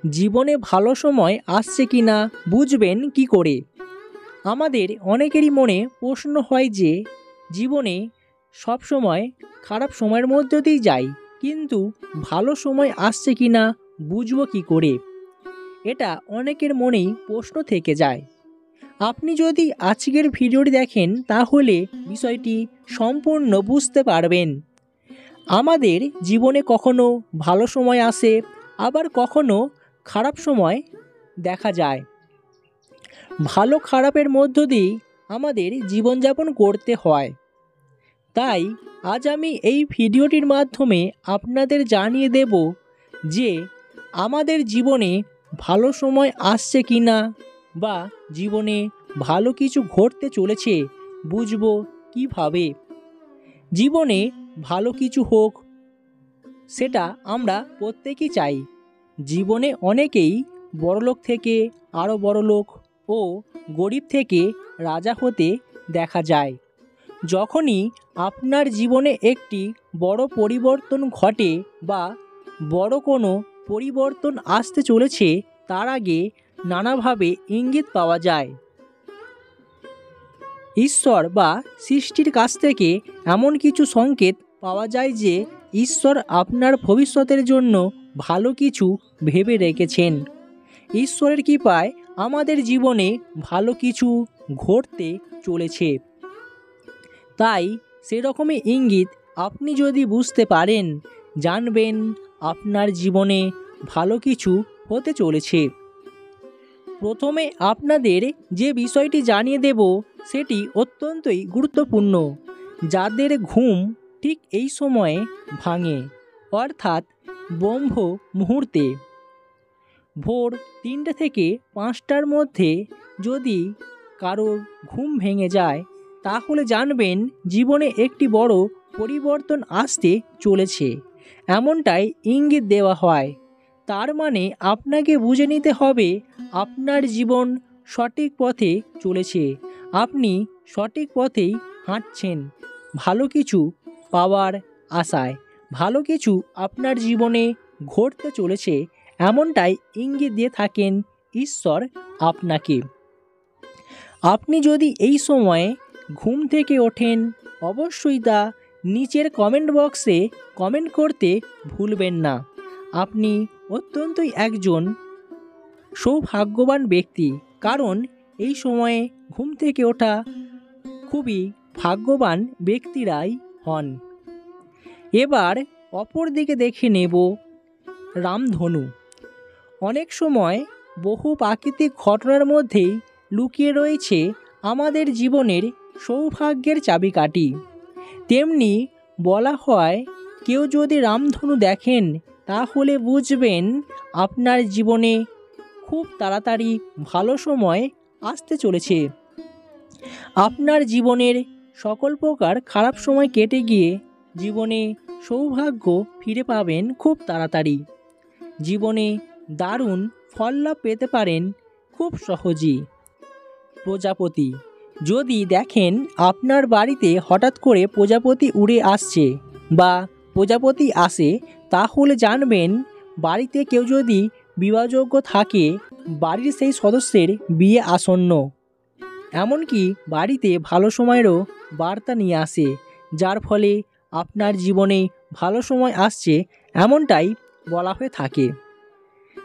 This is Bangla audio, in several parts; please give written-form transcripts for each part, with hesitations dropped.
জীবনে ভালো সময় আসছে কি না বুঝবেন কি করে? আমাদের অনেকেরই মনে প্রশ্ন হয় যে জীবনে সব সময় খারাপ সময়ের মধ্য দিয়েই যাই, কিন্তু ভালো সময় আসছে কি না বুঝবো কি করে? এটা অনেকের মনেই প্রশ্ন থেকে যায়। আপনি যদি আজকের ভিডিওটি দেখেন তাহলে বিষয়টি সম্পূর্ণ বুঝতে পারবেন। আমাদের জীবনে কখনো ভালো সময় আসে, আবার কখনো খারাপ সময় দেখা যায়। ভালো খারাপের মধ্য দিয়ে আমাদের জীবনযাপন করতে হয়। তাই আজ আমি এই ভিডিওটির মাধ্যমে আপনাদের জানিয়ে দেব যে আমাদের জীবনে ভালো সময় আসছে কি না, বা জীবনে ভালো কিছু ঘটতে চলেছে বুঝবো কিভাবে। জীবনে ভালো কিছু হোক, সেটা আমরা প্রত্যেকেই চাই। জীবনে অনেকেই বড়লোক থেকে আরও বড়লোক ও গরিব থেকে রাজা হতে দেখা যায়। যখনই আপনার জীবনে একটি বড় পরিবর্তন ঘটে বা বড় কোনো পরিবর্তন আসতে চলেছে, তার আগে নানাভাবে ইঙ্গিত পাওয়া যায়। ঈশ্বর বা সৃষ্টির কাছ থেকে এমন কিছু সংকেত পাওয়া যায় যে ঈশ্বর আপনার ভবিষ্যতের জন্য ভালো কিছু ভেবে রেখেছেন। ঈশ্বরের কৃপায় আমাদের জীবনে ভালো কিছু ঘটতে চলেছে। তাই সেরকমই ইঙ্গিত আপনি যদি বুঝতে পারেন, জানবেন আপনার জীবনে ভালো কিছু হতে চলেছে। প্রথমে আপনাদের যে বিষয়টি জানিয়ে দেব সেটি অত্যন্তই গুরুত্বপূর্ণ। যাদের ঘুম ঠিক এই সময়ে ভাঙে, অর্থাৎ ব্রহ্ম মুহূর্তে, ভোর 3টে থেকে 5টার মধ্যে যদি কারোর ঘুম ভেঙে যায়, তাহলে জানবেন জীবনে একটি বড় পরিবর্তন আসতে চলেছে, এমনটাই ইঙ্গিত দেওয়া হয়। তার মানে আপনাকে বুঝে নিতে হবে আপনার জীবন সঠিক পথে চলেছে, আপনি সঠিক পথেই হাঁটছেন ভালো কিছু পাওয়ার আশায়। ভালো কিছু আপনার জীবনে ঘটতে চলেছে, এমনটাই ইঙ্গিত দিয়ে থাকেন ঈশ্বর আপনাকে। আপনি যদি এই সময়ে ঘুম থেকে ওঠেন, অবশ্যই তা নিচের কমেন্ট বক্সে কমেন্ট করতে ভুলবেন না। আপনি অত্যন্তই একজন সৌভাগ্যবান ব্যক্তি, কারণ এই সময়ে ঘুম থেকে ওঠা খুবই ভাগ্যবান ব্যক্তিরাই হন। এবার অপর দিকে দেখে নেব রামধনু। অনেক সময় বহু প্রাকৃতিক ঘটনার মধ্যেই লুকিয়ে রয়েছে আমাদের জীবনের সৌভাগ্যের চাবিকাঠি। তেমনি বলা হয়, কেউ যদি রামধনু দেখেন তাহলে বুঝবেন আপনার জীবনে খুব তাড়াতাড়ি ভালো সময় আসতে চলেছে। আপনার জীবনের সকল প্রকার খারাপ সময় কেটে গিয়ে জীবনে সৌভাগ্য ফিরে পাবেন খুব তাড়াতাড়ি। জীবনে দারুণ ফল লাভ পেতে পারেন খুব সহজেই। প্রজাপতি যদি দেখেন আপনার বাড়িতে হঠাৎ করে প্রজাপতি উড়ে আসছে বা প্রজাপতি আসে, তাহলে জানবেন বাড়িতে কেউ যদি বিবাহযোগ্য থাকে, বাড়ির সেই সদস্যের বিয়ে আসন্ন। এমনকি বাড়িতে ভালো সময়েরও বার্তা নিয়ে আসে, যার ফলে আপনার জীবনে ভালো সময় আসছে এমনটাই বলা হয়ে থাকে।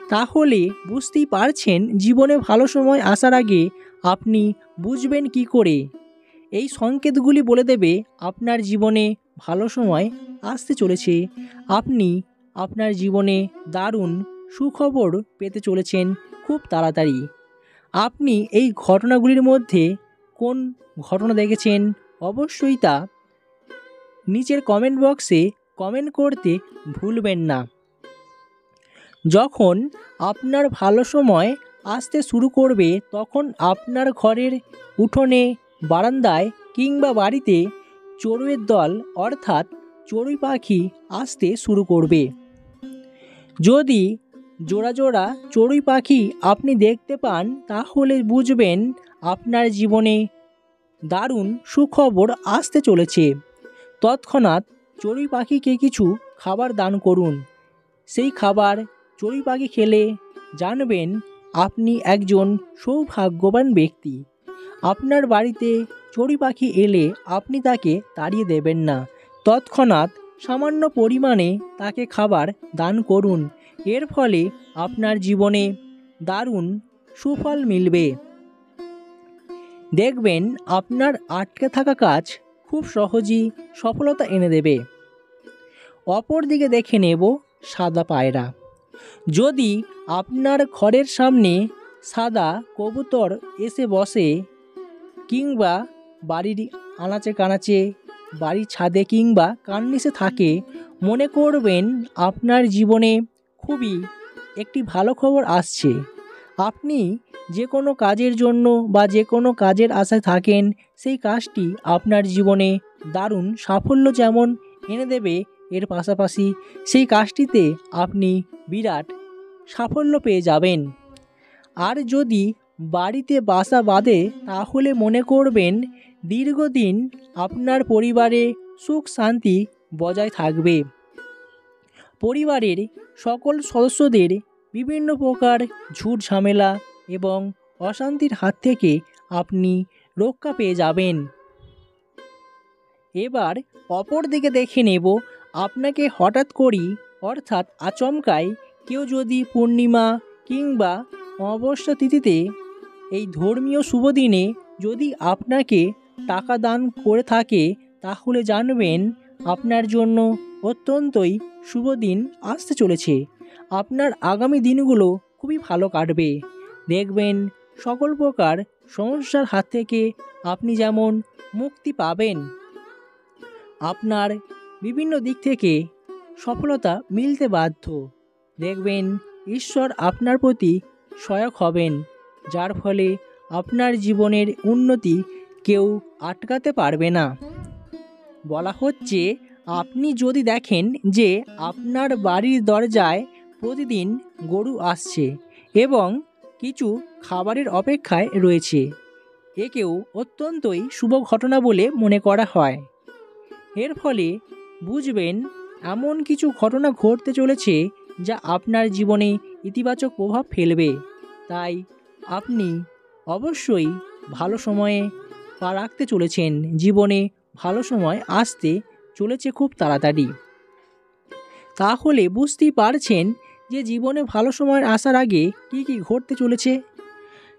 তাহলে বুঝতেই পারছেন জীবনে ভালো সময় আসার আগে আপনি বুঝবেন কি করে? এই সংকেতগুলি বলে দেবে আপনার জীবনে ভালো সময় আসতে চলেছে, আপনি আপনার জীবনে দারুণ সুখবর পেতে চলেছেন খুব তাড়াতাড়ি। আপনি এই ঘটনাগুলির মধ্যে কোন ঘটনা দেখেছেন অবশ্যই তা নিচের কমেন্ট বক্সে কমেন্ট করতে ভুলবেন না। যখন আপনার ভালো সময় আসতে শুরু করবে, তখন আপনার ঘরের উঠোনে, বারান্দায় কিংবা বাড়িতে চড়ুইয়ের দল অর্থাৎ চড়ুই পাখি আসতে শুরু করবে। যদি জোড়া জোড়া চড়ুই পাখি আপনি দেখতে পান, তাহলে বুঝবেন আপনার জীবনে দারুণ সুখবর আসতে চলেছে। তৎক্ষণাৎ চড়ুই পাখিকে কিছু খাবার দান করুন। সেই খাবার চড়ুই পাখি খেলে জানবেন আপনি একজন সৌভাগ্যবান ব্যক্তি। আপনার বাড়িতে চড়ুই পাখি এলে আপনি তাকে তাড়িয়ে দেবেন না, তৎক্ষণাৎ সামান্য পরিমাণে তাকে খাবার দান করুন। এর ফলে আপনার জীবনে দারুণ সুফল মিলবে। দেখবেন আপনার আটকে থাকা কাজ খুব সহজেই সফলতা এনে দেবে। অপর দিকে দেখে নেব সাদা পায়রা। যদি আপনার ঘরের সামনে সাদা কবুতর এসে বসে, কিংবা বাড়ির আনাচে কানাচে, বাড়ির ছাদে কিংবা কার্নিশে থাকে, মনে করবেন আপনার জীবনে খুবই একটি ভালো খবর আসছে। আপনি যে কোনো কাজের জন্য বা যে কোনো কাজের আশায় থাকেন, সেই কাজটি আপনার জীবনে দারুণ সাফল্য যেমন এনে দেবে, এর পাশাপাশি সেই কাজটিতে আপনি বিরাট সাফল্য পেয়ে যাবেন। আর যদি বাড়িতে বাসা বাঁধে, তাহলে মনে করবেন দীর্ঘদিন আপনার পরিবারে সুখ শান্তি বজায় থাকবে। পরিবারের সকল সদস্যদের বিভিন্ন প্রকার ঝুট ঝামেলা এবং অশান্তির হাত থেকে আপনি রক্ষা পেয়ে যাবেন। এবার অপর দিকে দেখে নেব আপনাকে হঠাৎ করেই অর্থাৎ আচমকাই কেউ যদি পূর্ণিমা কিংবা অমাবস্যা তিথিতে এই ধর্মীয় শুভ দিনে যদি আপনাকে টাকা দান করে থাকে, তাহলে জানবেন আপনার জন্য অত্যন্তই শুভ দিন আসতে চলেছে। আপনার আগামী দিনগুলো খুবই ভালো কাটবে। দেখবেন সকল প্রকার সমস্যার হাত থেকে আপনি যেমন মুক্তি পাবেন, আপনার বিভিন্ন দিক থেকে সফলতা মিলতে বাধ্য। দেখবেন ঈশ্বর আপনার প্রতি সহায়ক হবেন, যার ফলে আপনার জীবনের উন্নতি কেউ আটকাতে পারবে না। বলা হচ্ছে, আপনি যদি দেখেন যে আপনার বাড়ির দরজায় প্রতিদিন গরু আসছে এবং কিছু খাবারের অপেক্ষায় রয়েছে, একেও অত্যন্তই শুভ ঘটনা বলে মনে করা হয়। এর ফলে বুঝবেন এমন কিছু ঘটনা ঘটতে চলেছে যা আপনার জীবনে ইতিবাচক প্রভাব ফেলবে। তাই আপনি অবশ্যই ভালো সময়ে পা রাখতে চলেছেন। জীবনে ভালো সময় আসতে চলেছে খুব তাড়াতাড়ি। তাহলে বুঝতেই পারছেন যে জীবনে ভালো সময় আসার আগে কি কি ঘটতে চলেছে।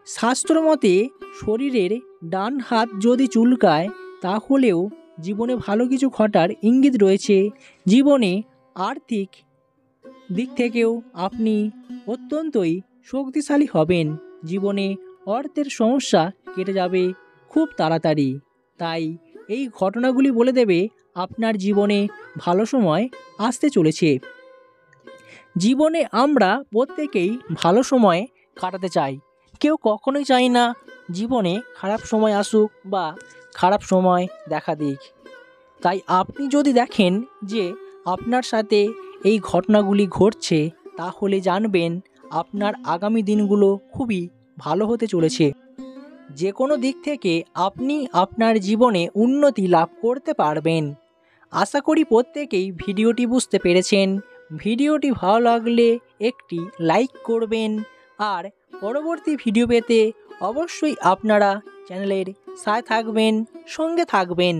শাস্ত্র মতে শরীরের ডান হাত যদি চুলকায়, তাহলেও জীবনে ভালো কিছু ঘটার ইঙ্গিত রয়েছে। জীবনে আর্থিক দিক থেকেও আপনি অত্যন্তই শক্তিশালী হবেন। জীবনে অর্থের সমস্যা কেটে যাবে খুব তাড়াতাড়ি। তাই এই ঘটনাগুলি বলে দেবে আপনার জীবনে ভালো সময় আসতে চলেছে। জীবনে আমরা প্রত্যেকেই ভালো সময় কাটাতে চাই। কেউ কখনোই চায় না জীবনে খারাপ সময় আসুক বা খারাপ সময় দেখা দিক। তাই আপনি যদি দেখেন যে আপনার সাথে এই ঘটনাগুলি ঘটছে, তাহলে জানবেন আপনার আগামী দিনগুলো খুবই ভালো হতে চলেছে। যে কোনো দিক থেকে আপনি আপনার জীবনে উন্নতি লাভ করতে পারবেন। আশা করি প্রত্যেকেই ভিডিওটি বুঝতে পেরেছেন। ভিডিওটি ভালো লাগলে একটি লাইক করবেন, আর পরবর্তী ভিডিও পেতে অবশ্যই আপনারা চ্যানেলের সাথে থাকবেন, সঙ্গে থাকবেন।